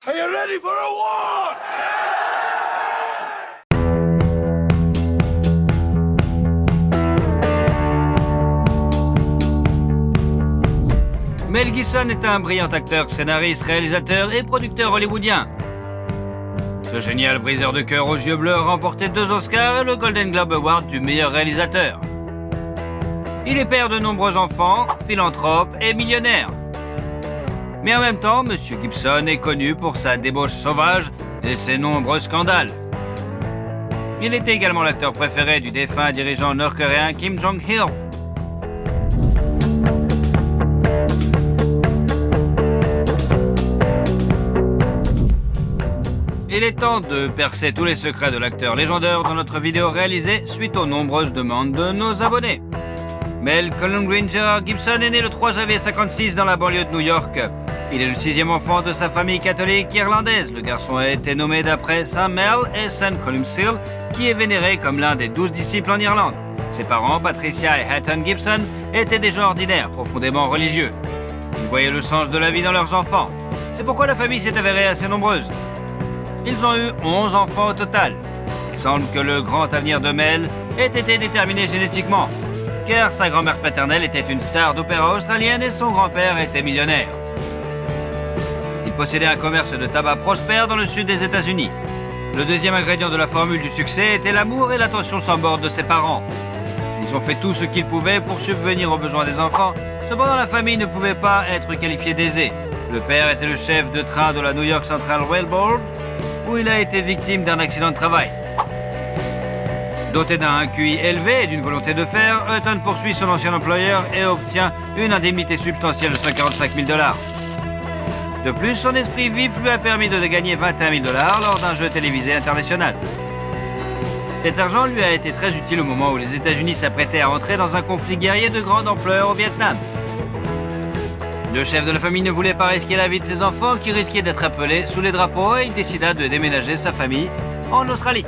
Are you ready for a war? Mel Gibson est un brillant acteur, scénariste, réalisateur et producteur hollywoodien. Ce génial briseur de cœur aux yeux bleus a remporté 2 Oscars et le Golden Globe Award du meilleur réalisateur. Il est père de nombreux enfants, philanthrope et millionnaire. Mais en même temps, M. Gibson est connu pour sa débauche sauvage et ses nombreux scandales. Il était également l'acteur préféré du défunt dirigeant nord-coréen Kim Jong-il. Il est temps de percer tous les secrets de l'acteur légendaire dans notre vidéo réalisée suite aux nombreuses demandes de nos abonnés. Mel Colin Gerard Gibson est né le 3 janvier 1956 dans la banlieue de New York. Il est le 6e enfant de sa famille catholique irlandaise. Le garçon a été nommé d'après Saint Mel et Saint Columcille, qui est vénéré comme l'un des 12 disciples en Irlande. Ses parents, Patricia et Hatton Gibson, étaient des gens ordinaires, profondément religieux. Ils voyaient le sens de la vie dans leurs enfants. C'est pourquoi la famille s'est avérée assez nombreuse. Ils ont eu 11 enfants au total. Il semble que le grand avenir de Mel ait été déterminé génétiquement, car sa grand-mère paternelle était une star d'opéra australienne et son grand-père était millionnaire. Il possédait un commerce de tabac prospère dans le sud des États-Unis. Le deuxième ingrédient de la formule du succès était l'amour et l'attention sans borne de ses parents. Ils ont fait tout ce qu'ils pouvaient pour subvenir aux besoins des enfants. Cependant, la famille ne pouvait pas être qualifiée d'aisée. Le père était le chef de train de la New York Central Railroad, où il a été victime d'un accident de travail. Doté d'un QI élevé et d'une volonté de faire, Hutton poursuit son ancien employeur et obtient une indemnité substantielle de 145 000 $. De plus, son esprit vif lui a permis de gagner 21 000 $ lors d'un jeu télévisé international. Cet argent lui a été très utile au moment où les États-Unis s'apprêtaient à entrer dans un conflit guerrier de grande ampleur au Vietnam. Le chef de la famille ne voulait pas risquer la vie de ses enfants qui risquaient d'être appelés sous les drapeaux et il décida de déménager sa famille en Australie.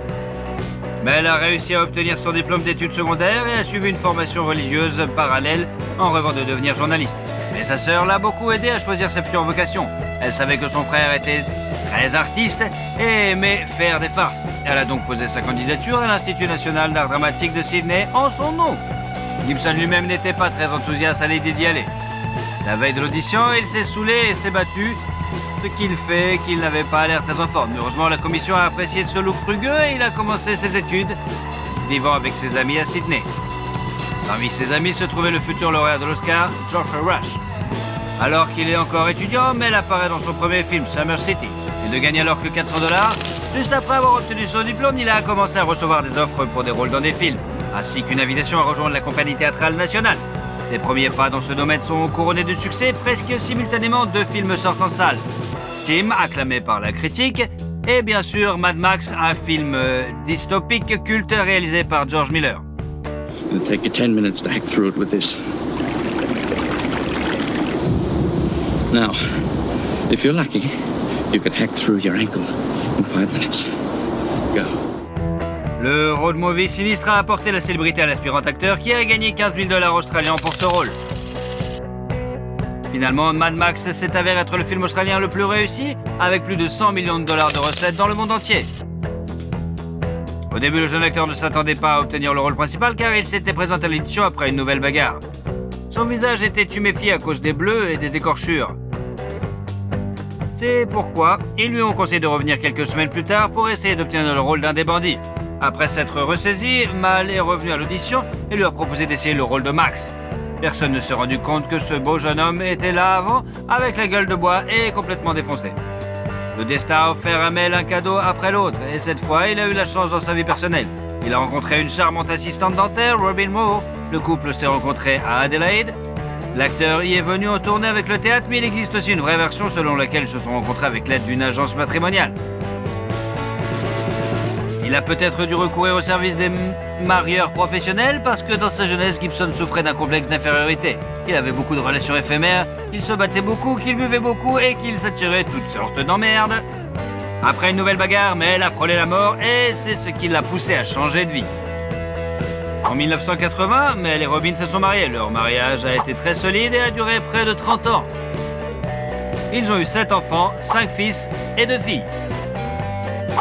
Mel a réussi à obtenir son diplôme d'études secondaires et a suivi une formation religieuse parallèle en rêvant de devenir journaliste. Mais sa sœur l'a beaucoup aidé à choisir sa future vocation. Elle savait que son frère était très artiste et aimait faire des farces. Elle a donc posé sa candidature à l'Institut national d'art dramatique de Sydney en son nom. Gibson lui-même n'était pas très enthousiaste à l'idée d'y aller. La veille de l'audition, il s'est saoulé et s'est battu, ce qu'il fait qu'il n'avait pas l'air très en forme. Heureusement, la commission a apprécié ce look rugueux et il a commencé ses études, vivant avec ses amis à Sydney. Parmi ses amis se trouvait le futur lauréat de l'Oscar, Geoffrey Rush. Alors qu'il est encore étudiant, Mel apparaît dans son premier film, Summer City. Il ne gagne alors que 400 $. Juste après avoir obtenu son diplôme, il a commencé à recevoir des offres pour des rôles dans des films, ainsi qu'une invitation à rejoindre la compagnie théâtrale nationale. Ses premiers pas dans ce domaine sont couronnés de succès. Presque simultanément, 2 films sortent en salle. Tim, acclamé par la critique, et bien sûr Mad Max, un film dystopique culte réalisé par George Miller. It'll take you 10 minutes to hack through it with this. Now, if you're lucky, you could hack through your ankle in 5 minutes. Go. Le road movie sinistre a apporté la célébrité à l'aspirant acteur qui a gagné 15 000 $ australiens pour ce rôle. Finalement, Mad Max s'est avéré être le film australien le plus réussi, avec plus de 100 millions de $ de recettes dans le monde entier. Au début, le jeune acteur ne s'attendait pas à obtenir le rôle principal car il s'était présenté à l'édition après une nouvelle bagarre. Son visage était tuméfié à cause des bleus et des écorchures. C'est pourquoi ils lui ont conseillé de revenir quelques semaines plus tard pour essayer d'obtenir le rôle d'un des bandits. Après s'être ressaisi, Mal est revenu à l'audition et lui a proposé d'essayer le rôle de Max. Personne ne s'est rendu compte que ce beau jeune homme était là avant, avec la gueule de bois et complètement défoncé. Le destin a offert à Mel un cadeau après l'autre, et cette fois, il a eu la chance dans sa vie personnelle. Il a rencontré une charmante assistante dentaire, Robin Moore. Le couple s'est rencontré à Adelaide. L'acteur y est venu en tournée avec le théâtre, mais il existe aussi une vraie version selon laquelle ils se sont rencontrés avec l'aide d'une agence matrimoniale. Il a peut-être dû recourir au service des marieurs professionnels parce que dans sa jeunesse, Gibson souffrait d'un complexe d'infériorité. Il avait beaucoup de relations éphémères, il se battait beaucoup, qu'il buvait beaucoup et qu'il s'attirait toutes sortes d'emmerdes. Après une nouvelle bagarre, Mel a frôlé la mort et c'est ce qui l'a poussé à changer de vie. En 1980, Mel et Robin se sont mariés. Leur mariage a été très solide et a duré près de 30 ans. Ils ont eu 7 enfants, 5 fils et 2 filles.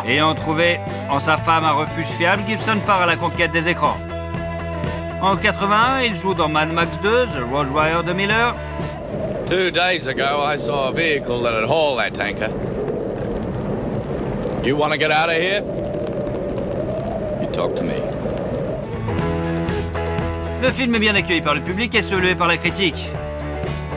Ayant trouvé en sa femme un refuge fiable, Gibson part à la conquête des écrans. En 81, il joue dans Mad Max 2, The Road Warrior de Miller. 2 days ago, I saw a vehicle that had hauled that tanker. You want to get out of here? You talk to me. Le film est bien accueilli par le public et salué par la critique.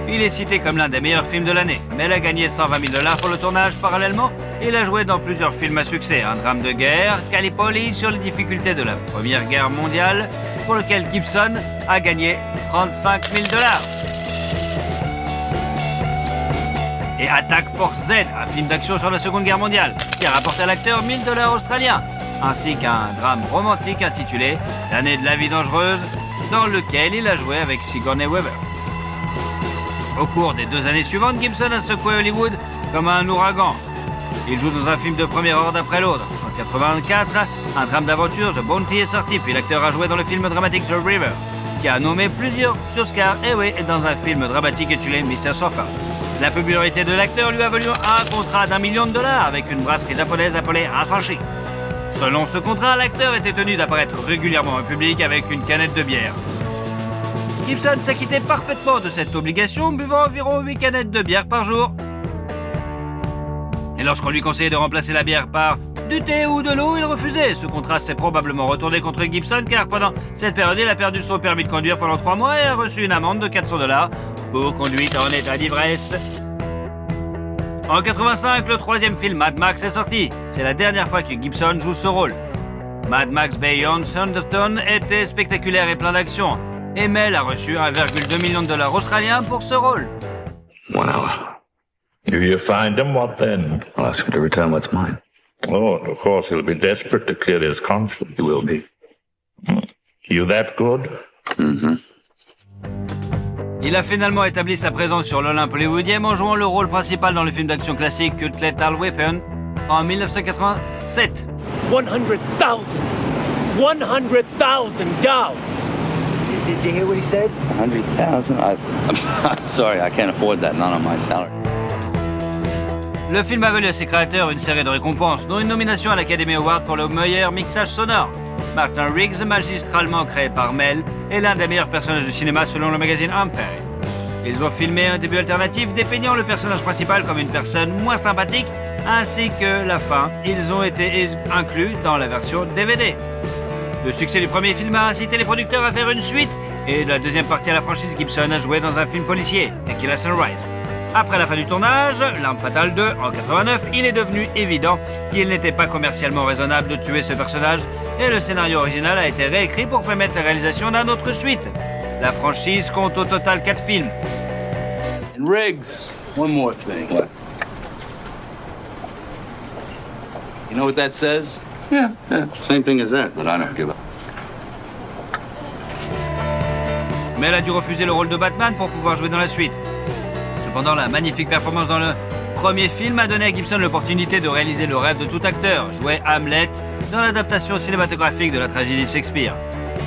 Il est cité comme l'un des meilleurs films de l'année, mais il a gagné 120 000 $ pour le tournage. Parallèlement, il a joué dans plusieurs films à succès. Un drame de guerre, Gallipoli, sur les difficultés de la Première Guerre mondiale, pour lequel Gibson a gagné 35 000 $. Et Attack Force Z, un film d'action sur la Seconde Guerre mondiale, qui a rapporté à l'acteur 1 000 $ australiens, ainsi qu'un drame romantique intitulé L'année de la vie dangereuse, dans lequel il a joué avec Sigourney Weaver. Au cours des 2 années suivantes, Gibson a secoué Hollywood comme un ouragan. Il joue dans un film de premier ordre après l'autre. En 1984, un drame d'aventure, The Bounty, est sorti, puis l'acteur a joué dans le film dramatique The River, qui a nommé plusieurs Oscars, et dans un film dramatique intitulé Mr. Sofa. La popularité de l'acteur lui a valu un contrat d'1 million $ avec une brasserie japonaise appelée Asahi. Selon ce contrat, l'acteur était tenu d'apparaître régulièrement en public avec une canette de bière. Gibson s'acquittait parfaitement de cette obligation, buvant environ 8 canettes de bière par jour. Et lorsqu'on lui conseillait de remplacer la bière par du thé ou de l'eau, il refusait. Ce contraste s'est probablement retourné contre Gibson, car pendant cette période, il a perdu son permis de conduire pendant 3 mois et a reçu une amende de 400 $ pour conduite en état d'ivresse. En 85, le 3e film Mad Max est sorti. C'est la dernière fois que Gibson joue ce rôle. Mad Max Beyond Thunderdome était spectaculaire et plein d'action. Et Mel a reçu 1,2 million de $ australiens pour ce rôle. 1 hour. If you find him, what then? I'll ask him to return what's mine. Oh, of course, he'll be desperate to clear his conscience. He will be. You that good? Mm-hmm. Il a finalement établi sa présence sur l'Olympe hollywoodien en jouant le rôle principal dans le film d'action classique Cut Lethal Weapon en 1987. 100,000 dollars. Did you hear what he said? 100,000? I'm sorry, I can't afford that, not on my salary. Le film a valu à ses créateurs une série de récompenses, dont une nomination à l'Academy Award pour le meilleur mixage sonore. Martin Riggs, magistralement créé par Mel, est l'un des meilleurs personnages de cinéma selon le magazine Empire. Ils ont filmé un début alternatif dépeignant le personnage principal comme une personne moins sympathique, ainsi que la fin. Ils ont été inclus dans la version DVD. Le succès du premier film a incité les producteurs à faire une suite, et de la deuxième partie à la franchise, Gibson a joué dans un film policier, Tequila Sunrise. Après la fin du tournage, L'Arme Fatale 2, en 89, il est devenu évident qu'il n'était pas commercialement raisonnable de tuer ce personnage, et le scénario original a été réécrit pour permettre la réalisation d'un autre suite. La franchise compte au total 4 films. And Riggs, one more thing. What? You know what that says? Yeah, same thing as that, but I don't give a... Mais elle a dû refuser le rôle de Batman pour pouvoir jouer dans la suite. Cependant, la magnifique performance dans le premier film a donné à Gibson l'opportunité de réaliser le rêve de tout acteur, jouer Hamlet dans l'adaptation cinématographique de la tragédie de Shakespeare.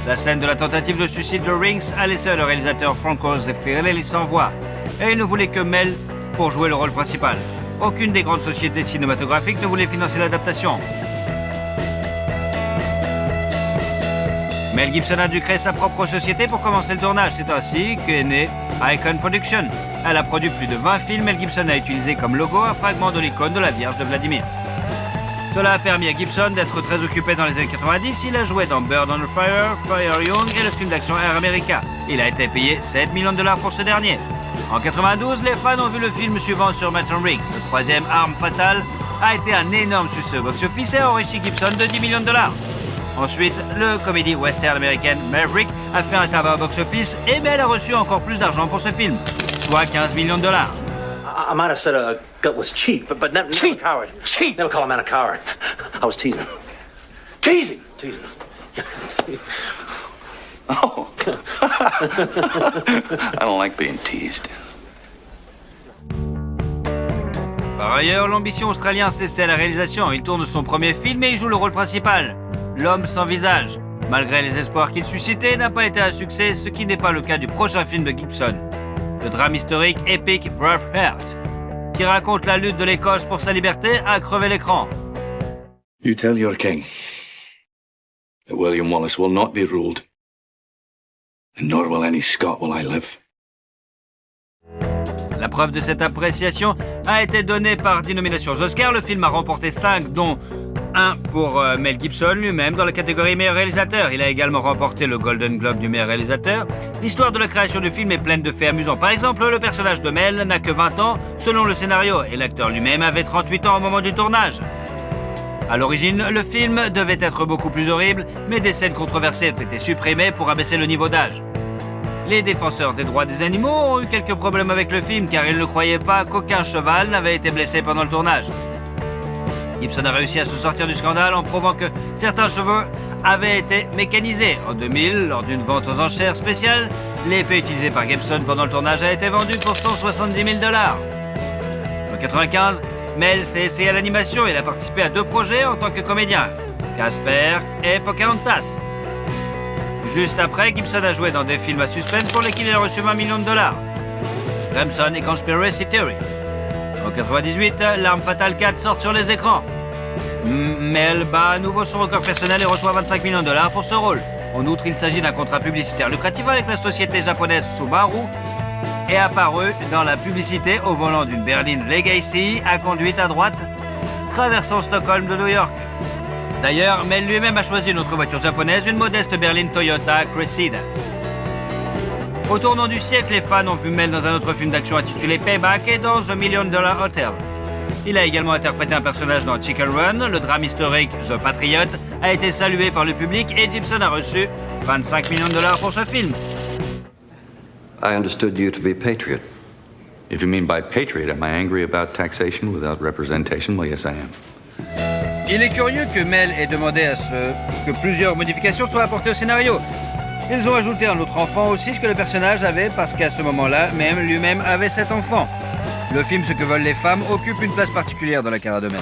La scène de la tentative de suicide de Riggs a laissé le réalisateur Franco Zeffirelli sans voix, et il ne voulait que Mel pour jouer le rôle principal. Aucune des grandes sociétés cinématographiques ne voulait financer l'adaptation. Mel Gibson a dû créer sa propre société pour commencer le tournage. C'est ainsi qu'est née Icon Production. Elle a produit plus de 20 films. Mel Gibson a utilisé comme logo un fragment de l'icône de la Vierge de Vladimir. Cela a permis à Gibson d'être très occupé dans les années 90. Il a joué dans Bird on Fire, Fire Young et le film d'action Air America. Il a été payé 7 millions de $ pour ce dernier. En 92, les fans ont vu le film suivant sur Martin Riggs. Le 3e, Arme Fatale, a été un énorme succès au box-office et a enrichi Gibson de 10 millions de $. Ensuite, le comédie western américaine Maverick a fait un tabac au box-office et Mel a reçu encore plus d'argent pour ce film, soit 15 millions de $. I might have said a gut was cheap, but never a coward. Cheap! Never call a man a coward. I was teasing. Teasing! Oh. I don't like being teased. Par ailleurs, l'ambition australienne cessait à la réalisation. Il tourne son premier film et il joue le rôle principal, l'homme sans visage. Malgré les espoirs qu'il suscitait, n'a pas été un succès, ce qui n'est pas le cas du prochain film de Gibson, le drame historique épique Braveheart. qui raconte la lutte de l'Écosse pour sa liberté, a crevé l'écran. You tell your king that William Wallace will not be ruled, and nor will any Scot while I live. La preuve de cette appréciation a été donnée par 10 nominations aux Oscars. Le film a remporté 5, dont 1 pour Mel Gibson lui-même dans la catégorie meilleur réalisateur. Il a également remporté le Golden Globe du meilleur réalisateur. L'histoire de la création du film est pleine de faits amusants. Par exemple, le personnage de Mel n'a que 20 ans selon le scénario et l'acteur lui-même avait 38 ans au moment du tournage. À l'origine, le film devait être beaucoup plus horrible, mais des scènes controversées ont été supprimées pour abaisser le niveau d'âge. Les défenseurs des droits des animaux ont eu quelques problèmes avec le film car ils ne croyaient pas qu'aucun cheval n'avait été blessé pendant le tournage. Gibson a réussi à se sortir du scandale en prouvant que certains chevaux avaient été mécanisés. En 2000, lors d'une vente aux enchères spéciales, l'épée utilisée par Gibson pendant le tournage a été vendue pour 170 000 $. En 1995, Mel s'est essayé à l'animation et il a participé à 2 projets en tant que comédien, Casper et Pocahontas. Juste après, Gibson a joué dans des films à suspense pour lesquels il a reçu 20 millions de $. Crimson et Conspiracy Theory. En 1998, L'Arme Fatale 4 sort sur les écrans. Mel bat à nouveau son record personnel et reçoit 25 millions de $ pour ce rôle. En outre, il s'agit d'un contrat publicitaire lucratif avec la société japonaise Subaru et apparu dans la publicité au volant d'une berline Legacy à conduite à droite, traversant Stockholm de New York. D'ailleurs, Mel lui-même a choisi une autre voiture japonaise, une modeste berline Toyota Cressida. Au tournant du siècle, les fans ont vu Mel dans un autre film d'action intitulé Payback et dans The $1 Million Hotel. Il a également interprété un personnage dans Chicken Run. Le drame historique The Patriot a été salué par le public et Gibson a reçu 25 millions de $ pour ce film. I understood you to be a patriot. If you mean by patriot, am I angry about taxation without representation? Well, yes, I am. Il est curieux que Mel ait demandé que plusieurs modifications soient apportées au scénario. Ils ont ajouté un autre enfant aussi, ce que le personnage avait, parce qu'à ce moment-là, même lui-même avait 7 enfants. Le film Ce que veulent les femmes occupe une place particulière dans la carrière de Mel.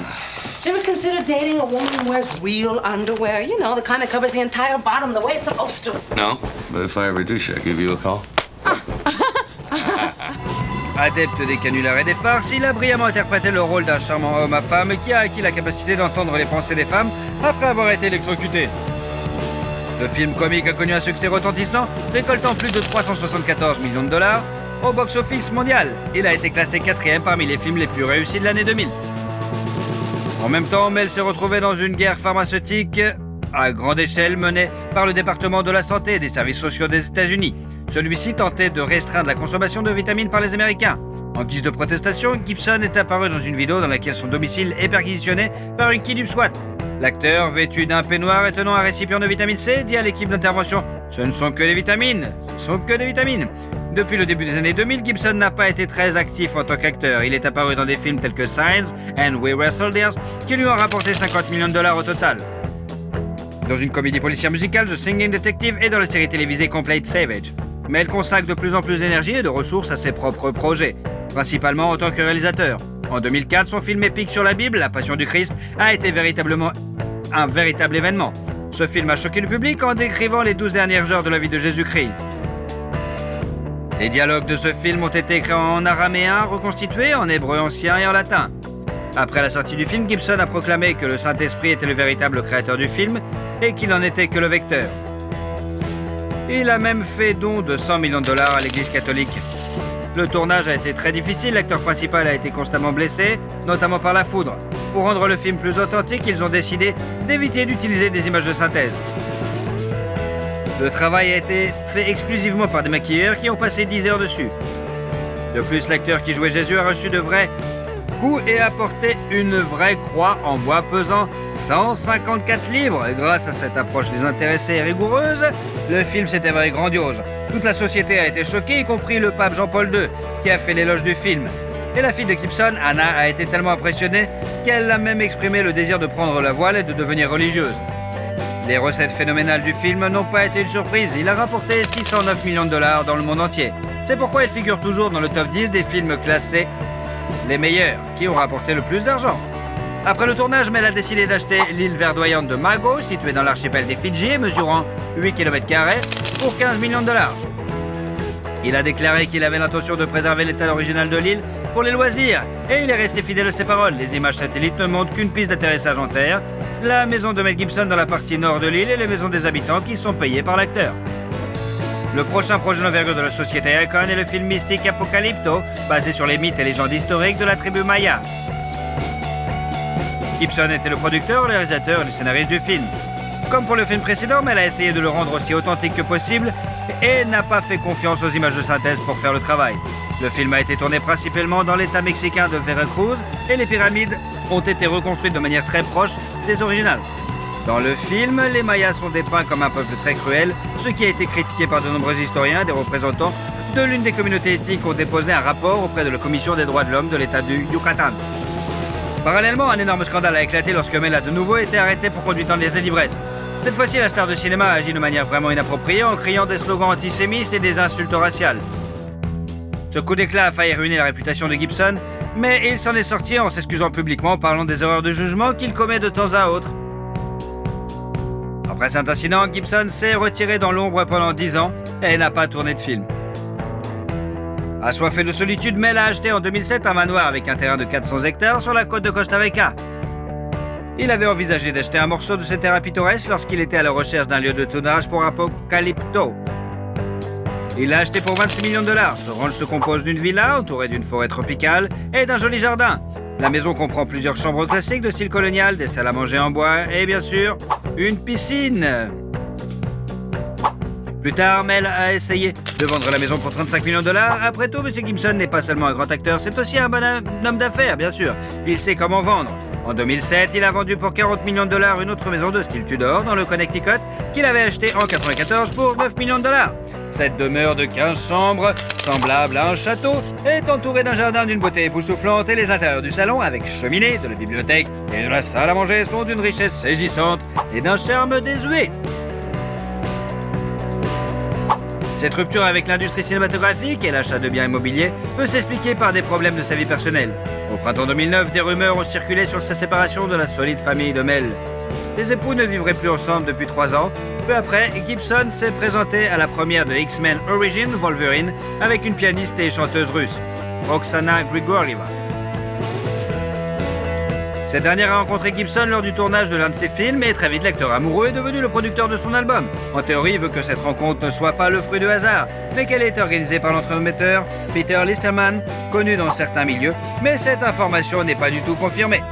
Do you ever consider dating a woman who wears real underwear? You know, the kind that covers the entire bottom the way it's supposed to. No, but if I ever do, should I give you a call? Adepte des canulars et des farces, il a brillamment interprété le rôle d'un charmant homme à femme qui a acquis la capacité d'entendre les pensées des femmes après avoir été électrocuté. Le film comique a connu un succès retentissant, récoltant plus de 374 millions de $ au box-office mondial. Il a été classé 4e parmi les films les plus réussis de l'année 2000. En même temps, Mel s'est retrouvé dans une guerre pharmaceutique à grande échelle menée par le département de la santé et des services sociaux des États-Unis. Celui-ci tentait de restreindre la consommation de vitamines par les Américains. En guise de protestation, Gibson est apparu dans une vidéo dans laquelle son domicile est perquisitionné par une kidnap SWAT. L'acteur, vêtu d'un peignoir et tenant un récipient de vitamine C, dit à l'équipe d'intervention « Ce ne sont que des vitamines, ce ne sont que des vitamines ». Depuis le début des années 2000, Gibson n'a pas été très actif en tant qu'acteur. Il est apparu dans des films tels que Signs and We Were Soldiers, qui lui ont rapporté 50 millions de $ au total. Dans une comédie policière musicale, The Singing Detective, et dans la série télévisée Complete Savage. Mais elle consacre de plus en plus d'énergie et de ressources à ses propres projets, principalement en tant que réalisateur. En 2004, son film épique sur la Bible, La Passion du Christ, a été véritablement un véritable événement. Ce film a choqué le public en décrivant les 12 dernières heures de la vie de Jésus-Christ. Les dialogues de ce film ont été écrits en araméen, reconstitués en hébreu ancien et en latin. Après la sortie du film, Gibson a proclamé que le Saint-Esprit était le véritable créateur du film et qu'il n'en était que le vecteur. Il a même fait don de 100 millions de $ à l'Église catholique. Le tournage a été très difficile, l'acteur principal a été constamment blessé, notamment par la foudre. Pour rendre le film plus authentique, ils ont décidé d'éviter d'utiliser des images de synthèse. Le travail a été fait exclusivement par des maquilleurs qui ont passé 10 heures dessus. De plus, l'acteur qui jouait Jésus a reçu de vrais coups et a porté une vraie croix en bois pesant 154 livres. Et grâce à cette approche désintéressée et rigoureuse, le film s'est avéré grandiose. Toute la société a été choquée, y compris le pape Jean-Paul II, qui a fait l'éloge du film. Et la fille de Gibson, Anna, a été tellement impressionnée qu'elle a même exprimé le désir de prendre la voile et de devenir religieuse. Les recettes phénoménales du film n'ont pas été une surprise. Il a rapporté 609 millions de $ dans le monde entier. C'est pourquoi il figure toujours dans le top 10 des films classés les meilleurs, qui ont rapporté le plus d'argent. Après le tournage, Mel a décidé d'acheter l'île verdoyante de Mago, située dans l'archipel des Fidji et mesurant 8 km², pour 15 millions de $. Il a déclaré qu'il avait l'intention de préserver l'état original de l'île pour les loisirs. Et il est resté fidèle à ses paroles. Les images satellites ne montrent qu'une piste d'atterrissage en terre, la maison de Mel Gibson dans la partie nord de l'île et les maisons des habitants qui sont payées par l'acteur. Le prochain projet d'envergure de la société Icon est le film mystique Apocalypto, basé sur les mythes et légendes historiques de la tribu Maya. Gibson était le producteur, le réalisateur et le scénariste du film. Comme pour le film précédent, mais elle a essayé de le rendre aussi authentique que possible et n'a pas fait confiance aux images de synthèse pour faire le travail. Le film a été tourné principalement dans l'état mexicain de Veracruz et les pyramides ont été reconstruites de manière très proche des originales. Dans le film, les Mayas sont dépeints comme un peuple très cruel, ce qui a été critiqué par de nombreux historiens. Des représentants de l'une des communautés ethniques ont déposé un rapport auprès de la Commission des droits de l'homme de l'État du Yucatan. Parallèlement, un énorme scandale a éclaté lorsque Mel a de nouveau été arrêté pour conduite en état d'ivresse. Cette fois-ci, la star de cinéma a agi de manière vraiment inappropriée en criant des slogans antisémites et des insultes raciales. Ce coup d'éclat a failli ruiner la réputation de Gibson, mais il s'en est sorti en s'excusant publiquement en parlant des erreurs de jugement qu'il commet de temps à autre. Après cet incident, Gibson s'est retiré dans l'ombre pendant 10 ans et n'a pas tourné de film. Assoiffé de solitude, Mel a acheté en 2007 un manoir avec un terrain de 400 hectares sur la côte de Costa Rica. Il avait envisagé d'acheter un morceau de ce terrain pittoresque lorsqu'il était à la recherche d'un lieu de tournage pour Apocalypto. Il l'a acheté pour 26 millions de dollars. Ce ranch se compose d'une villa entourée d'une forêt tropicale et d'un joli jardin. La maison comprend plusieurs chambres classiques de style colonial, des salles à manger en bois et bien sûr, une piscine. Plus tard, Mel a essayé de vendre la maison pour 35 millions de dollars. Après tout, M. Gibson n'est pas seulement un grand acteur, c'est aussi un bon homme d'affaires, bien sûr. Il sait comment vendre. En 2007, il a vendu pour 40 millions de dollars une autre maison de style Tudor dans le Connecticut qu'il avait achetée en 1994 pour 9 millions de dollars. Cette demeure de 15 chambres, semblable à un château, est entourée d'un jardin d'une beauté époustouflante et les intérieurs du salon, avec cheminée, de la bibliothèque et de la salle à manger, sont d'une richesse saisissante et d'un charme désuet. Cette rupture avec l'industrie cinématographique et l'achat de biens immobiliers peut s'expliquer par des problèmes de sa vie personnelle. Au printemps 2009, des rumeurs ont circulé sur sa séparation de la solide famille de Mel. Les époux ne vivraient plus ensemble depuis 3 ans. Peu après, Gibson s'est présenté à la première de X-Men Origins Wolverine avec une pianiste et chanteuse russe, Oksana Grigorieva. Cette dernière a rencontré Gibson lors du tournage de l'un de ses films et très vite l'acteur amoureux est devenu le producteur de son album. En théorie, il veut que cette rencontre ne soit pas le fruit de hasard, mais qu'elle ait été organisée par l'entremetteur Peter Listerman, connu dans certains milieux, mais cette information n'est pas du tout confirmée.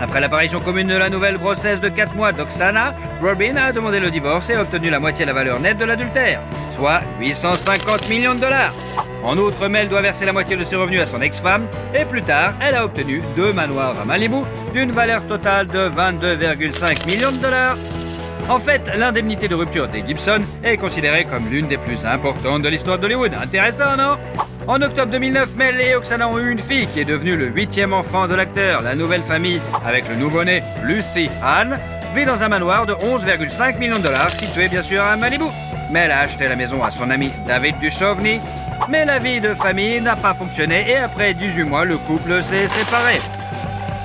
Après l'apparition commune de la nouvelle grossesse de 4 mois d'Oksana, Robin a demandé le divorce et a obtenu la moitié de la valeur nette de l'adultère, soit 850 millions de dollars. En outre, Mel doit verser la moitié de ses revenus à son ex-femme et plus tard, elle a obtenu 2 manoirs à Malibu d'une valeur totale de 22,5 millions de dollars. En fait, l'indemnité de rupture des Gibson est considérée comme l'une des plus importantes de l'histoire d'Hollywood. Intéressant, non? En octobre 2009, Mel et Oksana ont eu une fille qui est devenue le 8e enfant de l'acteur. La nouvelle famille, avec le nouveau-né Lucy Ann, vit dans un manoir de 11,5 millions de dollars situé bien sûr à Malibu. Mel a acheté la maison à son ami David Duchovny, mais la vie de famille n'a pas fonctionné et après 18 mois, le couple s'est séparé.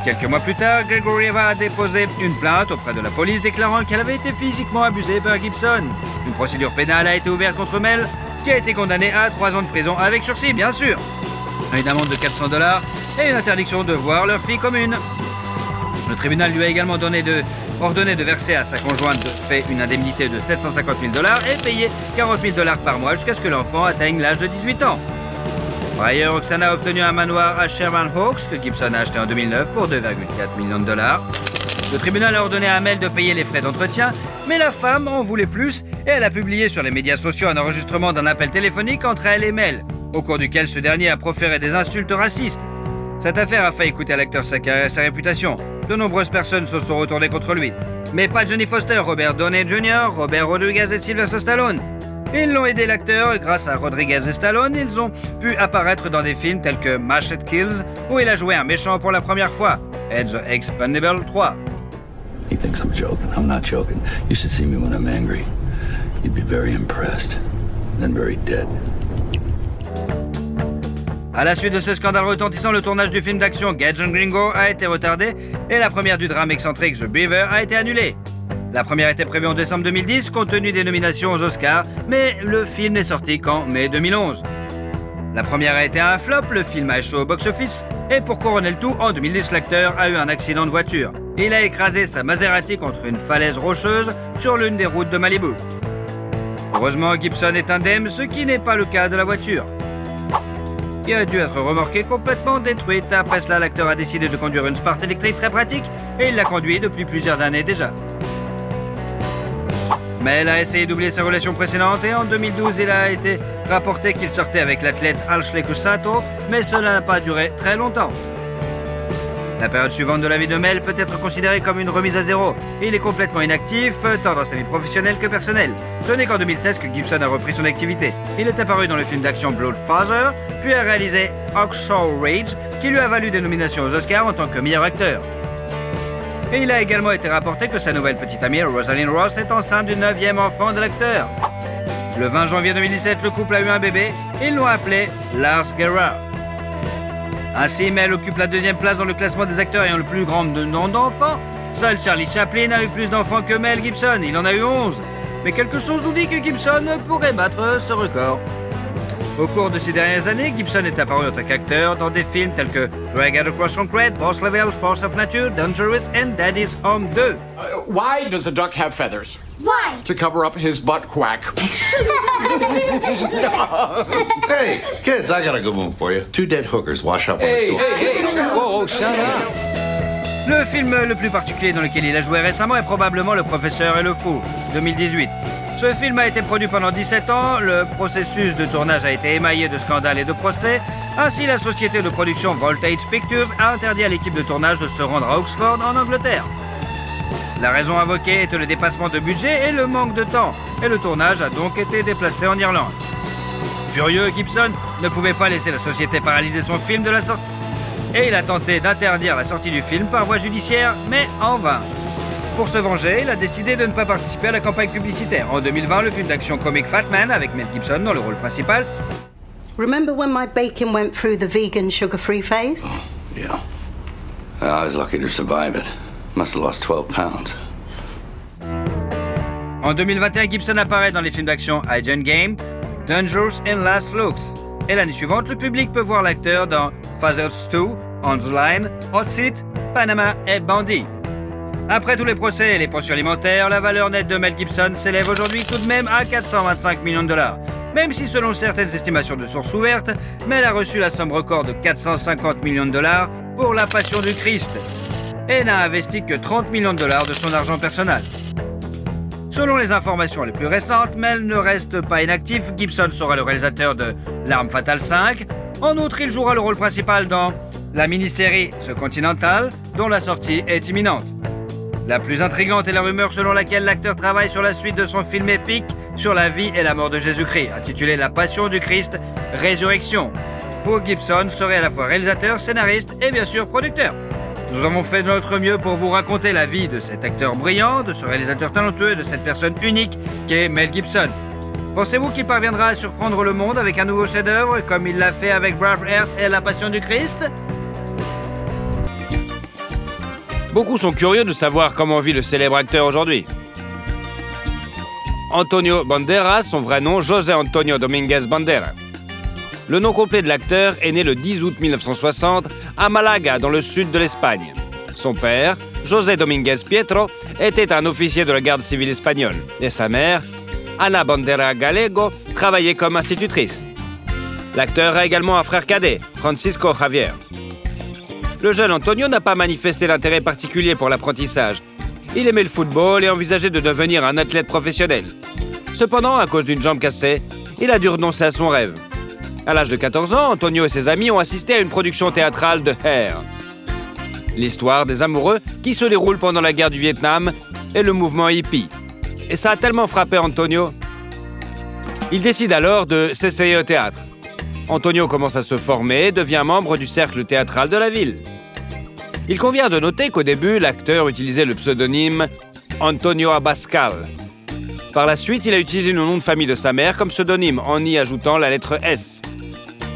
Quelques mois plus tard, Grigorieva a déposé une plainte auprès de la police déclarant qu'elle avait été physiquement abusée par Gibson. Une procédure pénale a été ouverte contre Mel, qui a été condamnée à 3 ans de prison avec sursis, bien sûr. Une amende de 400 $ et une interdiction de voir leur fille commune. Le tribunal lui a également ordonné de verser à sa conjointe de fait une indemnité de 750 000 $ et payer 40 000 $ par mois jusqu'à ce que l'enfant atteigne l'âge de 18 ans. Par ailleurs, Oksana a obtenu un manoir à Sherman Oaks que Gibson a acheté en 2009 pour 2,4 millions de dollars. Le tribunal a ordonné à Mel de payer les frais d'entretien, mais la femme en voulait plus et elle a publié sur les médias sociaux un enregistrement d'un appel téléphonique entre elle et Mel, au cours duquel ce dernier a proféré des insultes racistes. Cette affaire a failli coûter à l'acteur sa carrière et sa réputation. De nombreuses personnes se sont retournées contre lui. Mais pas Johnny Foster, Robert Downey Jr., Robert Rodriguez et Sylvester Stallone. Ils l'ont aidé l'acteur et grâce à Rodriguez et Stallone, ils ont pu apparaître dans des films tels que Machete Kills, où il a joué un méchant pour la première fois, et The Expendables 3. He thinks I'm joking. I'm not joking. You should see me when I'm angry. You'd be very impressed. Then very dead. À la suite de ce scandale retentissant, le tournage du film d'action Gadget Gringo a été retardé et la première du drame excentrique The Beaver a été annulée. La première était prévue en décembre 2010 compte tenu des nominations aux Oscars, mais le film n'est sorti qu'en mai 2011. La première a été un flop, le film a échoué au box-office, et pour couronner le tout, en 2010, l'acteur a eu un accident de voiture. Il a écrasé sa Maserati contre une falaise rocheuse sur l'une des routes de Malibu. Heureusement, Gibson est indemne, ce qui n'est pas le cas de la voiture, qui a dû être remorquée complètement détruite. Après cela, l'acteur a décidé de conduire une Sport électrique très pratique, et il l'a conduit depuis plusieurs années déjà. Mais elle a essayé d'oublier sa relation précédente et en 2012, il a été rapporté qu'il sortait avec l'athlète Ashley Cusato, mais cela n'a pas duré très longtemps. La période suivante de la vie de Mel peut être considérée comme une remise à zéro. Il est complètement inactif, tant dans sa vie professionnelle que personnelle. Ce n'est qu'en 2016 que Gibson a repris son activité. Il est apparu dans le film d'action Bloodfather, puis a réalisé Hacksaw Ridge, qui lui a valu des nominations aux Oscars en tant que meilleur acteur. Et il a également été rapporté que sa nouvelle petite amie, Rosalind Ross, est enceinte du 9e enfant de l'acteur. Le 20 janvier 2017, le couple a eu un bébé. Ils l'ont appelé Lars Gerard. Ainsi, Mel occupe la 2e place dans le classement des acteurs ayant le plus grand nombre d'enfants. Seul Charlie Chaplin a eu plus d'enfants que Mel Gibson. Il en a eu 11. Mais quelque chose nous dit que Gibson pourrait battre ce record. Au cours de ces dernières années, Gibson est apparu en tant qu'acteur dans des films tels que Dragged Across Concrete, Boss Level, Force of Nature, Dangerous and Daddy's Home 2. Why does a duck have feathers? Why? To cover up his butt quack. Hey, kids, I got a good one for you. 2 dead hookers wash up on the shore. Whoa, shut up. Le film le plus particulier dans lequel il a joué récemment est probablement Le Professeur et le Fou, 2018. Ce film a été produit pendant 17 ans, le processus de tournage a été émaillé de scandales et de procès. Ainsi, la société de production Voltage Pictures a interdit à l'équipe de tournage de se rendre à Oxford, en Angleterre. La raison invoquée était le dépassement de budget et le manque de temps, et le tournage a donc été déplacé en Irlande. Furieux, Gibson ne pouvait pas laisser la société paralyser son film de la sorte. Et il a tenté d'interdire la sortie du film par voie judiciaire, mais en vain. Pour se venger, il a décidé de ne pas participer à la campagne publicitaire. En 2020, le film d'action comique Fat Man, avec Mel Gibson dans le rôle principal. Remember when my bacon went through the vegan sugar-free phase? Oh, yeah. I was lucky to survive it. Must have lost 12 pounds. En 2021, Gibson apparaît dans les films d'action Agent Game, Dangerous and Last Looks. Et l'année suivante, le public peut voir l'acteur dans Father's 2, On the Line, Hot Seat, Panama et Bandit. Après tous les procès et les pensions alimentaires, la valeur nette de Mel Gibson s'élève aujourd'hui tout de même à 425 millions de dollars. Même si selon certaines estimations de sources ouvertes, Mel a reçu la somme record de 450 millions de dollars pour La Passion du Christ et n'a investi que 30 millions de dollars de son argent personnel. Selon les informations les plus récentes, Mel ne reste pas inactif. Gibson sera le réalisateur de L'Arme Fatale 5. En outre, il jouera le rôle principal dans la mini-série The Continental, dont la sortie est imminente. La plus intrigante est la rumeur selon laquelle l'acteur travaille sur la suite de son film épique sur la vie et la mort de Jésus-Christ, intitulé La Passion du Christ, Résurrection, où Gibson serait à la fois réalisateur, scénariste et bien sûr producteur. Nous avons fait de notre mieux pour vous raconter la vie de cet acteur brillant, de ce réalisateur talentueux et de cette personne unique qu'est Mel Gibson. Pensez-vous qu'il parviendra à surprendre le monde avec un nouveau chef-d'œuvre comme il l'a fait avec Braveheart et La Passion du Christ ? Beaucoup sont curieux de savoir comment vit le célèbre acteur aujourd'hui. Antonio Banderas, son vrai nom, José Antonio Dominguez Bandera. Le nom complet de l'acteur est né le 10 août 1960 à Malaga, dans le sud de l'Espagne. Son père, José Dominguez Pietro, était un officier de la garde civile espagnole et sa mère, Ana Bandera Gallego, travaillait comme institutrice. L'acteur a également un frère cadet, Francisco Javier. Le jeune Antonio n'a pas manifesté d'intérêt particulier pour l'apprentissage. Il aimait le football et envisageait de devenir un athlète professionnel. Cependant, à cause d'une jambe cassée, il a dû renoncer à son rêve. À l'âge de 14 ans, Antonio et ses amis ont assisté à une production théâtrale de Hair. L'histoire des amoureux qui se déroule pendant la guerre du Vietnam et le mouvement hippie. Et ça a tellement frappé Antonio. Il décide alors de s'essayer au théâtre. Antonio commence à se former et devient membre du cercle théâtral de la ville. Il convient de noter qu'au début, l'acteur utilisait le pseudonyme Antonio Abascal. Par la suite, il a utilisé le nom de famille de sa mère comme pseudonyme, en y ajoutant la lettre S.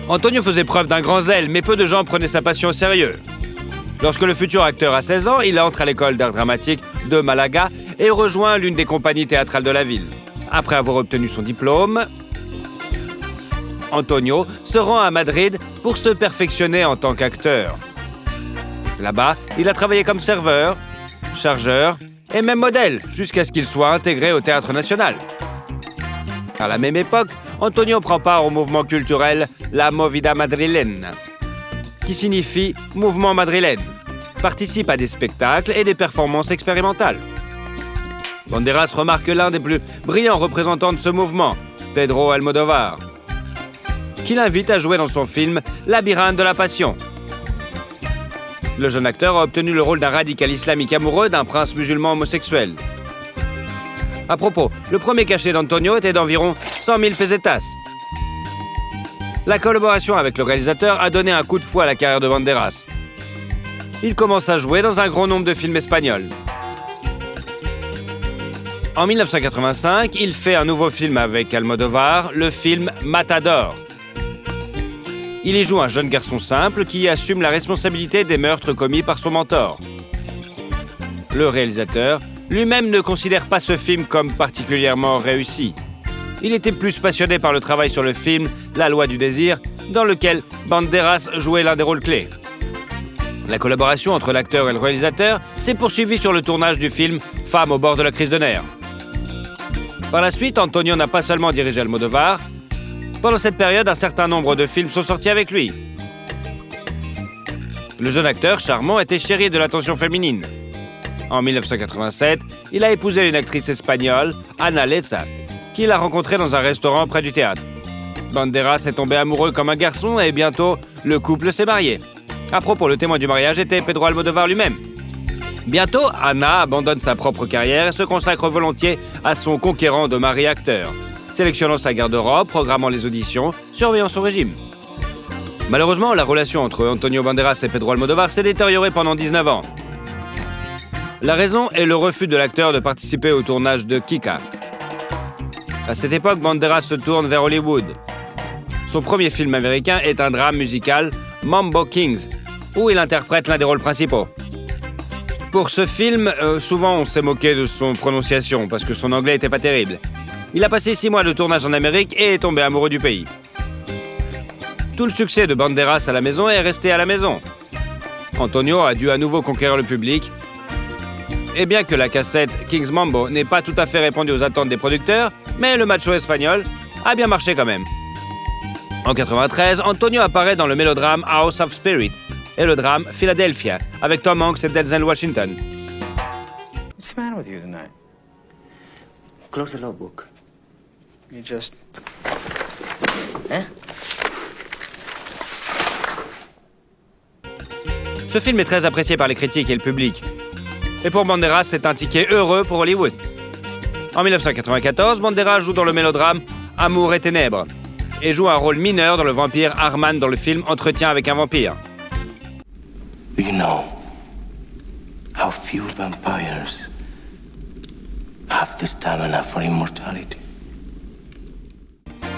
Antonio faisait preuve d'un grand zèle, mais peu de gens prenaient sa passion au sérieux. Lorsque le futur acteur a 16 ans, il entre à l'école d'art dramatique de Malaga et rejoint l'une des compagnies théâtrales de la ville. Après avoir obtenu son diplôme, Antonio se rend à Madrid pour se perfectionner en tant qu'acteur. Là-bas, il a travaillé comme serveur, chargeur et même modèle, jusqu'à ce qu'il soit intégré au Théâtre National. À la même époque, Antonio prend part au mouvement culturel La Movida Madrilène, qui signifie « mouvement madrilène », participe à des spectacles et des performances expérimentales. Banderas remarque l'un des plus brillants représentants de ce mouvement, Pedro Almodóvar, qui l'invite à jouer dans son film Labyrinthe de la Passion. Le jeune acteur a obtenu le rôle d'un radical islamique amoureux d'un prince musulman homosexuel. À propos, le premier cachet d'Antonio était d'environ 100 000 pesetas. La collaboration avec le réalisateur a donné un coup de fouet à la carrière de Banderas. Il commence à jouer dans un grand nombre de films espagnols. En 1985, il fait un nouveau film avec Almodóvar, le film Matador. Il y joue un jeune garçon simple qui assume la responsabilité des meurtres commis par son mentor. Le réalisateur lui-même ne considère pas ce film comme particulièrement réussi. Il était plus passionné par le travail sur le film La Loi du désir, dans lequel Banderas jouait l'un des rôles clés. La collaboration entre l'acteur et le réalisateur s'est poursuivie sur le tournage du film Femme au bord de la crise de nerfs. Par la suite, Antonio n'a pas seulement dirigé Almodóvar. Pendant cette période, un certain nombre de films sont sortis avec lui. Le jeune acteur charmant était chéri de l'attention féminine. En 1987, il a épousé une actrice espagnole, Ana Leza, qu'il a rencontrée dans un restaurant près du théâtre. Banderas est tombé amoureux comme un garçon et bientôt, le couple s'est marié. À propos, le témoin du mariage était Pedro Almodóvar lui-même. Bientôt, Ana abandonne sa propre carrière et se consacre volontiers à son conquérant de mari acteur, sélectionnant sa garde-robe, programmant les auditions, surveillant son régime. Malheureusement, la relation entre Antonio Banderas et Pedro Almodóvar s'est détériorée pendant 19 ans. La raison est le refus de l'acteur de participer au tournage de Kika. À cette époque, Banderas se tourne vers Hollywood. Son premier film américain est un drame musical, Mambo Kings, où il interprète l'un des rôles principaux. Pour ce film, souvent on s'est moqué de son prononciation parce que son anglais était pas terrible. Il a passé 6 mois de tournage en Amérique et est tombé amoureux du pays. Tout le succès de Banderas à la maison est resté à la maison. Antonio a dû à nouveau conquérir le public. Et bien que la cassette King's Mambo n'ait pas tout à fait répondu aux attentes des producteurs, mais le macho espagnol a bien marché quand même. En 1993, Antonio apparaît dans le mélodrame House of Spirit et le drame Philadelphia avec Tom Hanks et Denzel Washington. What's the matter with you tonight? Close the logbook. You just... Hein? Ce film est très apprécié par les critiques et le public. Et pour Banderas, c'est un ticket heureux pour Hollywood. En 1994, Banderas joue dans le mélodrame Amour et ténèbres et joue un rôle mineur dans le vampire Arman dans le film Entretien avec un vampire. Do you know how few vampires have the stamina for immortality?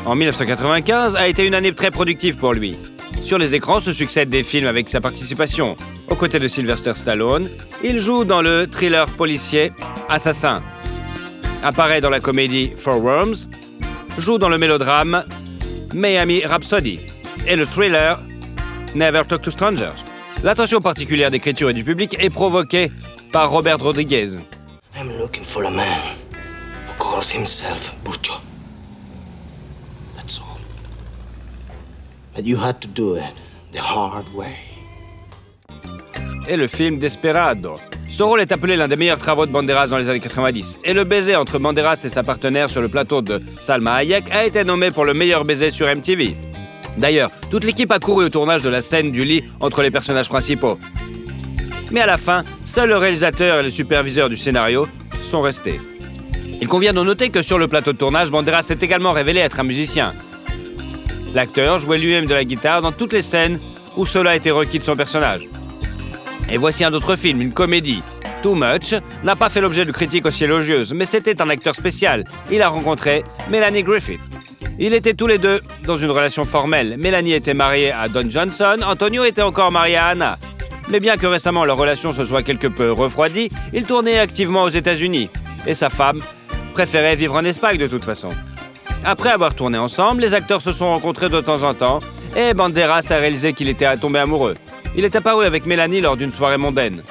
En 1995 a été une année très productive pour lui. Sur les écrans se succèdent des films avec sa participation. Aux côtés de Sylvester Stallone, il joue dans le thriller policier Assassin, apparaît dans la comédie Four Worms, joue dans le mélodrame Miami Rhapsody et le thriller Never Talk to Strangers. L'attention particulière d'écriture et du public est provoquée par Robert Rodriguez. I'm looking for a man who calls himself Burcho. That's all. But you had to do it the hard way. Et le film Desperado. Ce rôle est appelé l'un des meilleurs travaux de Banderas dans les années 90. Et le baiser entre Banderas et sa partenaire sur le plateau de Salma Hayek a été nommé pour le meilleur baiser sur MTV. D'ailleurs, toute l'équipe a couru au tournage de la scène du lit entre les personnages principaux. Mais à la fin, seul le réalisateur et le superviseur du scénario sont restés. Il convient de noter que sur le plateau de tournage, Banderas s'est également révélé être un musicien. L'acteur jouait lui-même de la guitare dans toutes les scènes où cela était requis de son personnage. Et voici un autre film, une comédie. Too Much n'a pas fait l'objet de critiques aussi élogieuses, mais c'était un acteur spécial. Il a rencontré Melanie Griffith. Ils étaient tous les deux dans une relation formelle. Melanie était mariée à Don Johnson, Antonio était encore marié à Anna. Mais bien que récemment leur relation se soit quelque peu refroidie, il tournait activement aux États-Unis. Et sa femme préférait vivre en Espagne de toute façon. Après avoir tourné ensemble, les acteurs se sont rencontrés de temps en temps et Banderas a réalisé qu'il était tombé amoureux. Il est apparu avec Mélanie lors d'une soirée mondaine.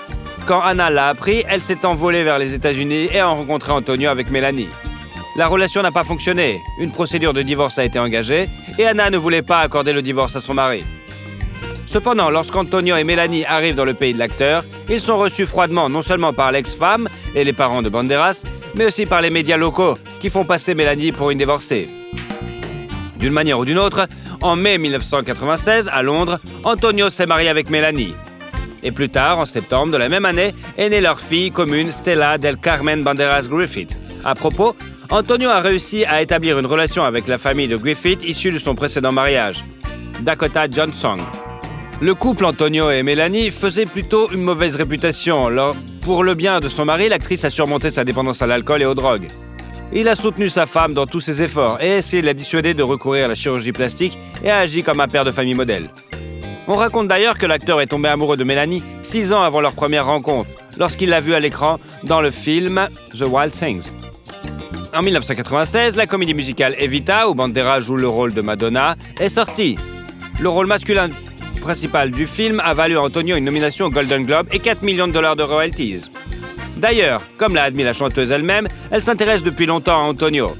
Quand Anna l'a appris, elle s'est envolée vers les États-Unis et a rencontré Antonio avec Mélanie. La relation n'a pas fonctionné, une procédure de divorce a été engagée et Anna ne voulait pas accorder le divorce à son mari. Cependant, lorsqu'Antonio et Mélanie arrivent dans le pays de l'acteur, ils sont reçus froidement non seulement par l'ex-femme et les parents de Banderas, mais aussi par les médias locaux qui font passer Mélanie pour une divorcée. D'une manière ou d'une autre, en mai 1996, à Londres, Antonio s'est marié avec Mélanie. Et plus tard, en septembre de la même année, est née leur fille commune Stella del Carmen Banderas Griffith. À propos, Antonio a réussi à établir une relation avec la famille de Griffith issue de son précédent mariage, Dakota Johnson. Le couple Antonio et Mélanie faisait plutôt une mauvaise réputation. Pour le bien de son mari, l'actrice a surmonté sa dépendance à l'alcool et aux drogues. Il a soutenu sa femme dans tous ses efforts et essayé de la dissuader de recourir à la chirurgie plastique et a agi comme un père de famille modèle. On raconte d'ailleurs que l'acteur est tombé amoureux de Mélanie 6 ans avant leur première rencontre, lorsqu'il l'a vue à l'écran dans le film The Wild Things. En 1996, la comédie musicale Evita, où Banderas joue le rôle de Madonna, est sortie. Le rôle masculin principal du film a valu à Antonio une nomination au Golden Globe et $4 millions de royalties. D'ailleurs, comme l'a admis la chanteuse elle-même, elle s'intéresse depuis longtemps à Antonio.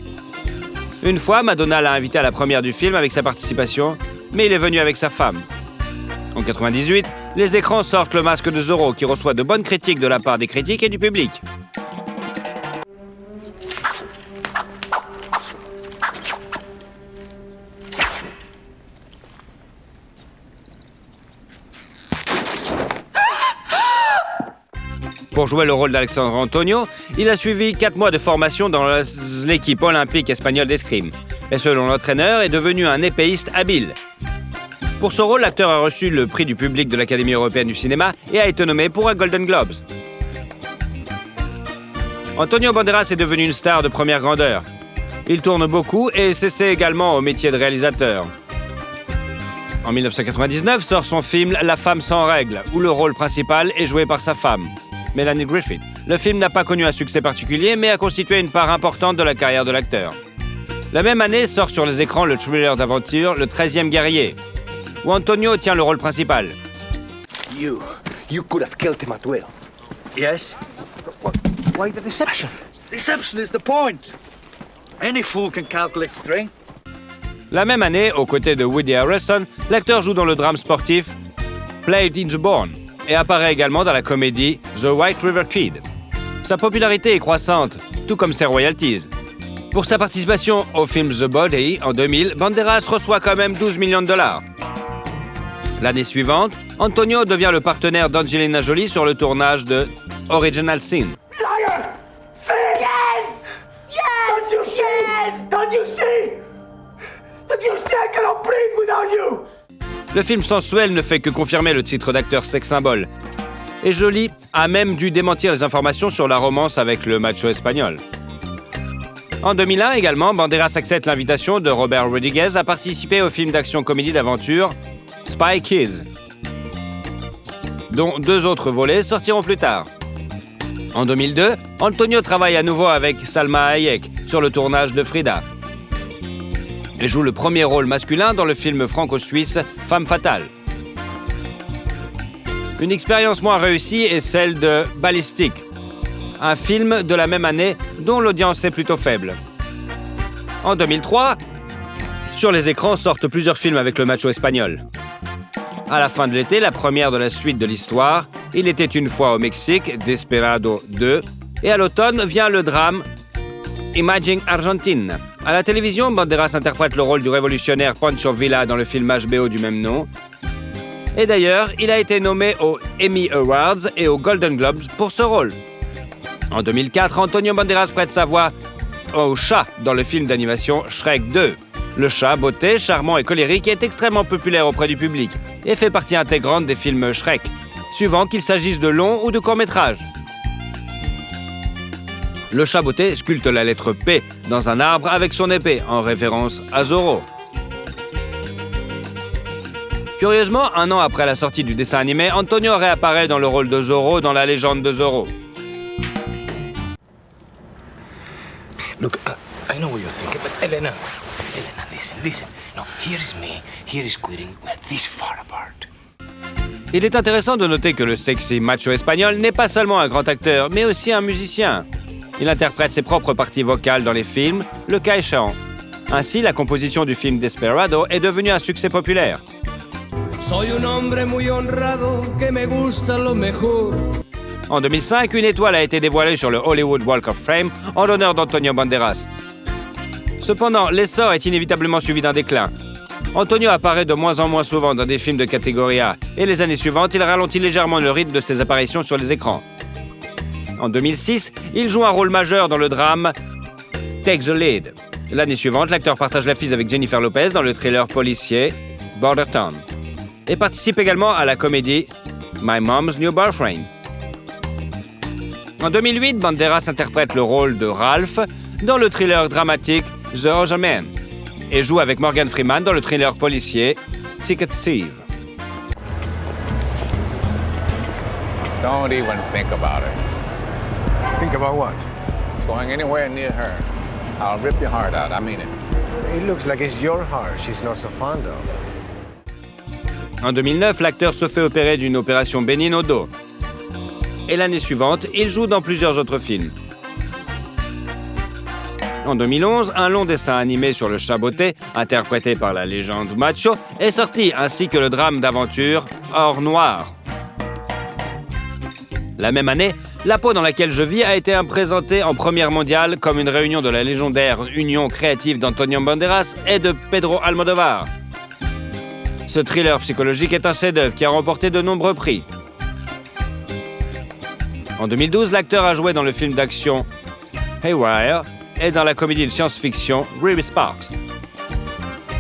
Une fois, Madonna l'a invité à la première du film avec sa participation, mais il est venu avec sa femme. En 1998, les écrans sortent Le Masque de Zorro, qui reçoit de bonnes critiques de la part des critiques et du public. Pour jouer le rôle d'Alexandre Antonio, il a suivi 4 mois de formation dans l'équipe olympique espagnole d'escrime. Et selon l'entraîneur, est devenu un épéiste habile. Pour ce rôle, l'acteur a reçu le prix du public de l'Académie européenne du cinéma et a été nommé pour un Golden Globes. Antonio Banderas est devenu une star de première grandeur. Il tourne beaucoup et s'essaie également au métier de réalisateur. En 1999 sort son film La femme sans règles, où le rôle principal est joué par sa femme, Mélanie Griffith. Le film n'a pas connu un succès particulier, mais a constitué une part importante de la carrière de l'acteur. La même année sort sur les écrans le thriller d'aventure Le 13e guerrier, où Antonio tient le rôle principal. You could have killed him at will. Yes? Why the deception? Deception is the point. Any fool can calculate strength. La même année, aux côtés de Woody Harrelson, l'acteur joue dans le drame sportif Played in the Born et apparaît également dans la comédie The White River Kid. Sa popularité est croissante, tout comme ses royalties. Pour sa participation au film The Body en 2000, Banderas reçoit quand même $12 millions. L'année suivante, Antonio devient le partenaire d'Angelina Jolie sur le tournage de Original Sin. Liar! Yes! Yes! Don't you see? Don't you see? Don't you see I cannot breathe without you? Le film sensuel ne fait que confirmer le titre d'acteur sex symbole. Et Jolie a même dû démentir les informations sur la romance avec le macho espagnol. En 2001 également, Banderas accepte l'invitation de Robert Rodriguez à participer au film d'action-comédie d'aventure Spy Kids, dont 2 autres volets sortiront plus tard. En 2002, Antonio travaille à nouveau avec Salma Hayek sur le tournage de Frida. Elle joue le premier rôle masculin dans le film franco-suisse Femme fatale. Une expérience moins réussie est celle de Ballistic, un film de la même année dont l'audience est plutôt faible. En 2003, sur les écrans sortent plusieurs films avec le macho espagnol. À la fin de l'été, la première de la suite de l'histoire, Il était une fois au Mexique, Desperado 2, et à l'automne vient le drame Imagine Argentine. À la télévision, Banderas interprète le rôle du révolutionnaire Pancho Villa dans le film HBO du même nom. Et d'ailleurs, il a été nommé aux Emmy Awards et aux Golden Globes pour ce rôle. En 2004, Antonio Banderas prête sa voix au chat dans le film d'animation Shrek 2. Le chat, beauté, charmant et colérique, est extrêmement populaire auprès du public et fait partie intégrante des films Shrek, suivant qu'il s'agisse de longs ou de courts-métrages. Le chat beauté sculpte la lettre P dans un arbre avec son épée, en référence à Zorro. Curieusement, 1 an après la sortie du dessin animé, Antonio réapparaît dans le rôle de Zorro dans La légende de Zorro. Look, I know what you're thinking, but Elena, listen. No, here's me. Here is quitting. We're this far apart. Il est intéressant de noter que le sexy macho espagnol n'est pas seulement un grand acteur, mais aussi un musicien. Il interprète ses propres parties vocales dans les films, le cas échéant. Ainsi, la composition du film Desperado est devenue un succès populaire. Soy un hombre muy honrado que me gusta lo mejor. En 2005, une étoile a été dévoilée sur le Hollywood Walk of Fame en l'honneur d'Antonio Banderas. Cependant, l'essor est inévitablement suivi d'un déclin. Antonio apparaît de moins en moins souvent dans des films de catégorie A, et les années suivantes, il ralentit légèrement le rythme de ses apparitions sur les écrans. En 2006, il joue un rôle majeur dans le drame Take the Lead. L'année suivante, l'acteur partage l'affiche avec Jennifer Lopez dans le thriller policier Border Town et participe également à la comédie My Mom's New Boyfriend. En 2008, Banderas interprète le rôle de Ralph dans le thriller dramatique The Other Man et joue avec Morgan Freeman dans le thriller policier Ticket Thief. Don't even think about it. Think about what? Going anywhere near her. I'll rip your heart out, I mean it. It looks like it's your heart she's not so fond of. En 2009, l'acteur se fait opérer d'une opération bénigne au dos. Et l'année suivante, il joue dans plusieurs autres films. En 2011, un long dessin animé sur le chaboté, interprété par la légende macho, est sorti, ainsi que le drame d'aventure Or Noir. La même année, La peau dans laquelle je vis a été présentée en première mondiale comme une réunion de la légendaire union créative d'Antonio Banderas et de Pedro Almodóvar. Ce thriller psychologique est un chef-d'œuvre qui a remporté de nombreux prix. En 2012, l'acteur a joué dans le film d'action Haywire et dans la comédie de science-fiction Ruby Sparks.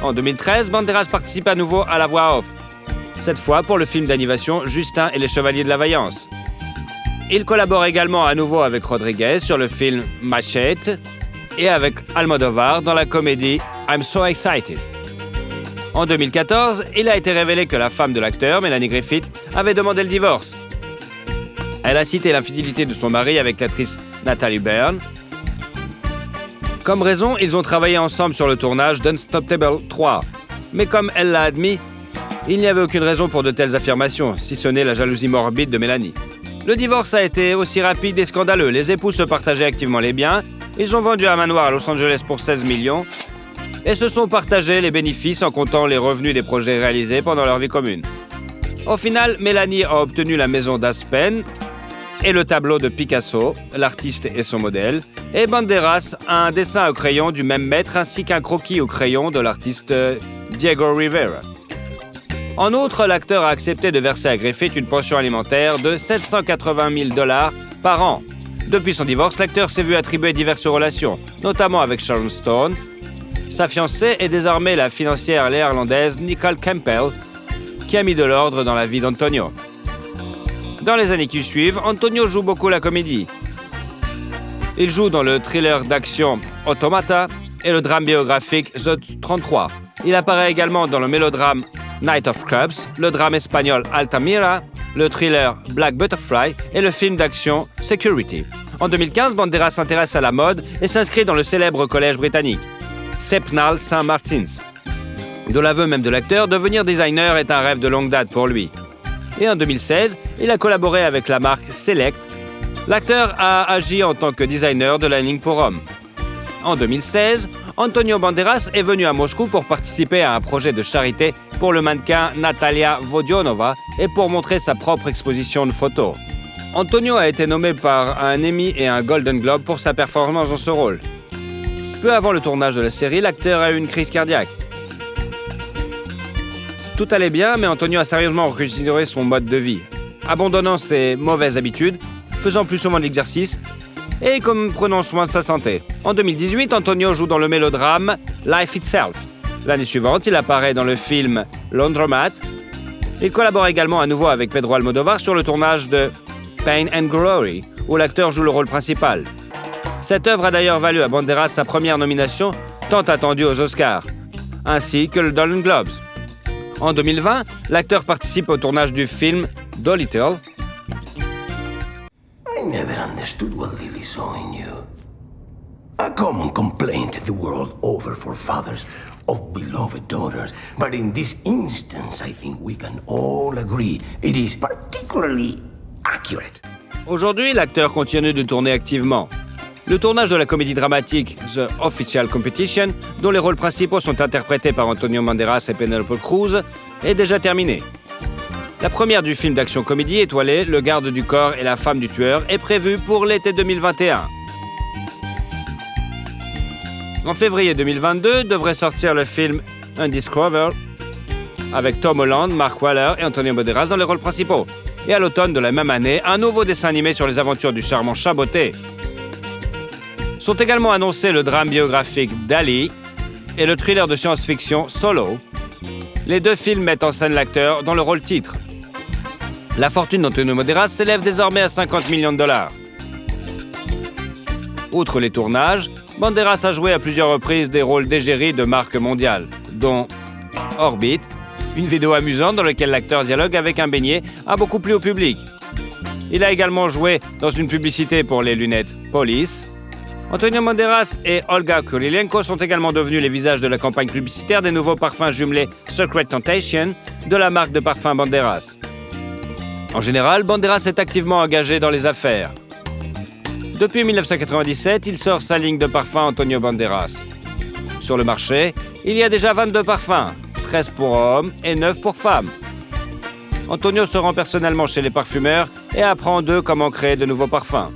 En 2013, Banderas participe à nouveau à la voix off, cette fois pour le film d'animation Justin et les Chevaliers de la Vaillance. Il collabore également à nouveau avec Rodriguez sur le film Machete et avec Almodóvar dans la comédie I'm So Excited. En 2014, il a été révélé que la femme de l'acteur, Melanie Griffith, avait demandé le divorce. Elle a cité l'infidélité de son mari avec l'actrice Natalie Byrne. Comme raison, ils ont travaillé ensemble sur le tournage d'Unstoppable 3. Mais comme elle l'a admis, il n'y avait aucune raison pour de telles affirmations, si ce n'est la jalousie morbide de Mélanie. Le divorce a été aussi rapide et scandaleux. Les époux se partageaient activement les biens. Ils ont vendu un manoir à Los Angeles pour 16 millions et se sont partagés les bénéfices en comptant les revenus des projets réalisés pendant leur vie commune. Au final, Mélanie a obtenu la maison d'Aspen et le tableau de Picasso, l'artiste et son modèle, et Banderas a un dessin au crayon du même maître ainsi qu'un croquis au crayon de l'artiste Diego Rivera. En outre, l'acteur a accepté de verser à Griffith une pension alimentaire de $780 000 par an. Depuis son divorce, l'acteur s'est vu attribuer diverses relations, notamment avec Sharon Stone. Sa fiancée est désormais la financière néerlandaise Nicole Campbell, qui a mis de l'ordre dans la vie d'Antonio. Dans les années qui suivent, Antonio joue beaucoup la comédie. Il joue dans le thriller d'action Automata et le drame biographique The 33. Il apparaît également dans le mélodrame Night of Clubs, le drame espagnol Altamira, le thriller Black Butterfly et le film d'action Security. En 2015, Banderas s'intéresse à la mode et s'inscrit dans le célèbre collège britannique, Sepnal St. Martin's. De l'aveu même de l'acteur, devenir designer est un rêve de longue date pour lui. Et en 2016, il a collaboré avec la marque Select. L'acteur a agi en tant que designer de la ligne pour hommes. En 2016, Antonio Banderas est venu à Moscou pour participer à un projet de charité pour le mannequin Natalia Vodionova et pour montrer sa propre exposition de photos. Antonio a été nommé par un Emmy et un Golden Globe pour sa performance dans ce rôle. Peu avant le tournage de la série, l'acteur a eu une crise cardiaque. Tout allait bien, mais Antonio a sérieusement reconsidéré son mode de vie, abandonnant ses mauvaises habitudes, faisant plus souvent de l'exercice et prenant soin de sa santé. En 2018, Antonio joue dans le mélodrame Life Itself. L'année suivante, il apparaît dans le film Laundromat. Il collabore également à nouveau avec Pedro Almodóvar sur le tournage de Pain and Glory, où l'acteur joue le rôle principal. Cette œuvre a d'ailleurs valu à Banderas sa première nomination, tant attendue aux Oscars, ainsi que le Golden Globes. En 2020, l'acteur participe au tournage du film Dolittle. I never understood what Lily saw in you. A common complaint the world over for fathers of beloved daughters. But in this instance, I think we can all agree it is particularly accurate. Aujourd'hui, l'acteur continue de tourner activement. Le tournage de la comédie dramatique The Official Competition, dont les rôles principaux sont interprétés par Antonio Banderas et Penélope Cruz, est déjà terminé. La première du film d'action-comédie étoilé Le garde du corps et la femme du tueur est prévue pour l'été 2021. En février 2022 devrait sortir le film Undiscovered avec Tom Holland, Mark Wahlberg et Antonio Banderas dans les rôles principaux. Et à l'automne de la même année, un nouveau dessin animé sur les aventures du charmant chat botté. Sont également annoncés le drame biographique Dali et le thriller de science-fiction Solo. Les deux films mettent en scène l'acteur dans le rôle titre. La fortune d'Antonio Banderas s'élève désormais à 50 millions de dollars. Outre les tournages, Banderas a joué à plusieurs reprises des rôles d'égérie de marques mondiales, dont Orbit, une vidéo amusante dans laquelle l'acteur dialogue avec un beignet, a beaucoup plu au public. Il a également joué dans une publicité pour les lunettes Police. Antonio Banderas et Olga Kurylenko sont également devenus les visages de la campagne publicitaire des nouveaux parfums jumelés Secret Temptation de la marque de parfums Banderas. En général, Banderas est activement engagé dans les affaires. Depuis 1997, il sort sa ligne de parfums Antonio Banderas. Sur le marché, il y a déjà 22 parfums, 13 pour hommes et 9 pour femmes. Antonio se rend personnellement chez les parfumeurs et apprend d'eux comment créer de nouveaux parfums.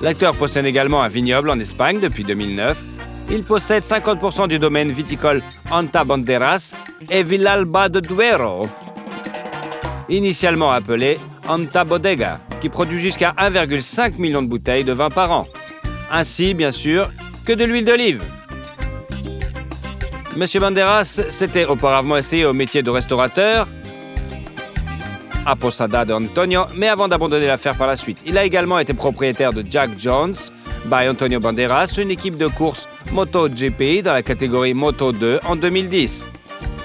L'acteur possède également un vignoble en Espagne depuis 2009. Il possède 50% du domaine viticole Anta Banderas et Villalba de Duero, initialement appelé Anta Bodega, qui produit jusqu'à 1,5 million de bouteilles de vin par an, ainsi bien sûr que de l'huile d'olive. Monsieur Banderas s'était auparavant essayé au métier de restaurateur à Posada de Antonio, mais avant d'abandonner l'affaire par la suite. Il a également été propriétaire de Jack Jones by Antonio Banderas, une équipe de course MotoGP dans la catégorie Moto 2 en 2010.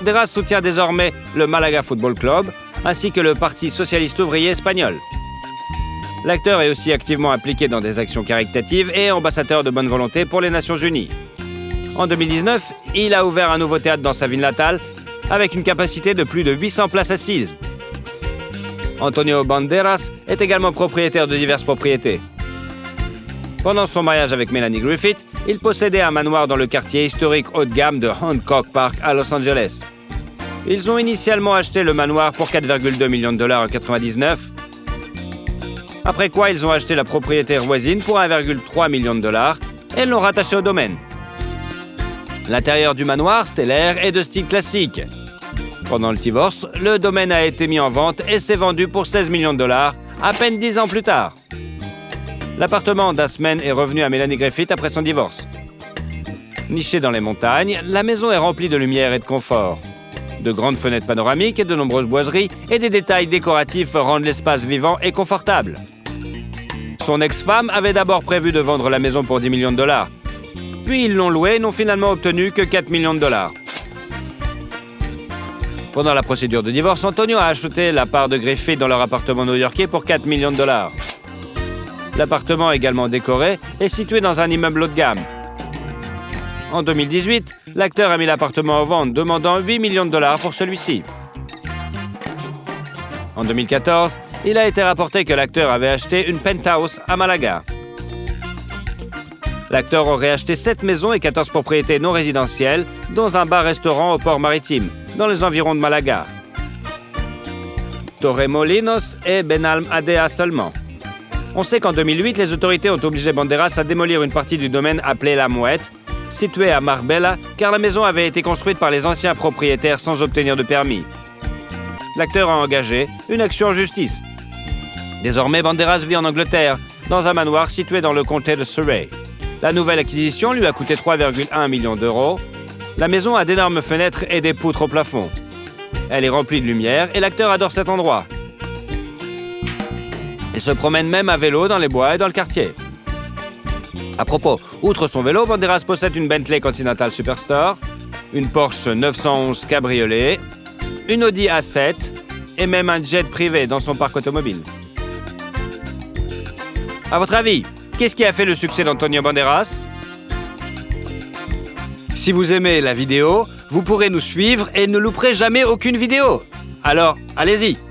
Banderas soutient désormais le Malaga Football Club ainsi que le Parti socialiste ouvrier espagnol. L'acteur est aussi activement impliqué dans des actions caritatives et ambassadeur de bonne volonté pour les Nations Unies. En 2019, il a ouvert un nouveau théâtre dans sa ville natale avec une capacité de plus de 800 places assises. Antonio Banderas est également propriétaire de diverses propriétés. Pendant son mariage avec Melanie Griffith, il possédait un manoir dans le quartier historique haut de gamme de Hancock Park à Los Angeles. Ils ont initialement acheté le manoir pour 4,2 millions de dollars en 1999, après quoi ils ont acheté la propriété voisine pour 1,3 million de dollars et l'ont rattaché au domaine. L'intérieur du manoir, stellaire, est de style classique. Pendant le divorce, le domaine a été mis en vente et s'est vendu pour 16 millions de dollars, à peine 10 ans plus tard. L'appartement d'Asmen est revenu à Melanie Griffith après son divorce. Nichée dans les montagnes, la maison est remplie de lumière et de confort. De grandes fenêtres panoramiques et de nombreuses boiseries et des détails décoratifs rendent l'espace vivant et confortable. Son ex-femme avait d'abord prévu de vendre la maison pour 10 millions de dollars. Puis ils l'ont louée et n'ont finalement obtenu que 4 millions de dollars. Pendant la procédure de divorce, Antonio a acheté la part de Griffith dans leur appartement new-yorkais pour 4 millions de dollars. L'appartement, également décoré, est situé dans un immeuble haut de gamme. En 2018, l'acteur a mis l'appartement en vente, demandant 8 millions de dollars pour celui-ci. En 2014, il a été rapporté que l'acteur avait acheté une penthouse à Malaga. L'acteur aurait acheté 7 maisons et 14 propriétés non résidentielles, dont un bar-restaurant au port maritime, dans les environs de Malaga. Torremolinos et Benalmádena seulement. On sait qu'en 2008, les autorités ont obligé Banderas à démolir une partie du domaine appelé La Mouette, située à Marbella, car la maison avait été construite par les anciens propriétaires sans obtenir de permis. L'acteur a engagé une action en justice. Désormais, Banderas vit en Angleterre, dans un manoir situé dans le comté de Surrey. La nouvelle acquisition lui a coûté 3,1 millions d'euros. La maison a d'énormes fenêtres et des poutres au plafond. Elle est remplie de lumière et l'acteur adore cet endroit. Il se promène même à vélo dans les bois et dans le quartier. À propos, outre son vélo, Banderas possède une Bentley Continental Superstore, une Porsche 911 Cabriolet, une Audi A7 et même un jet privé dans son parc automobile. À votre avis, Qu'est-ce qui a fait le succès d'Antonio Banderas? Si vous aimez la vidéo, vous pourrez nous suivre et ne louperez jamais aucune vidéo. Alors, allez-y!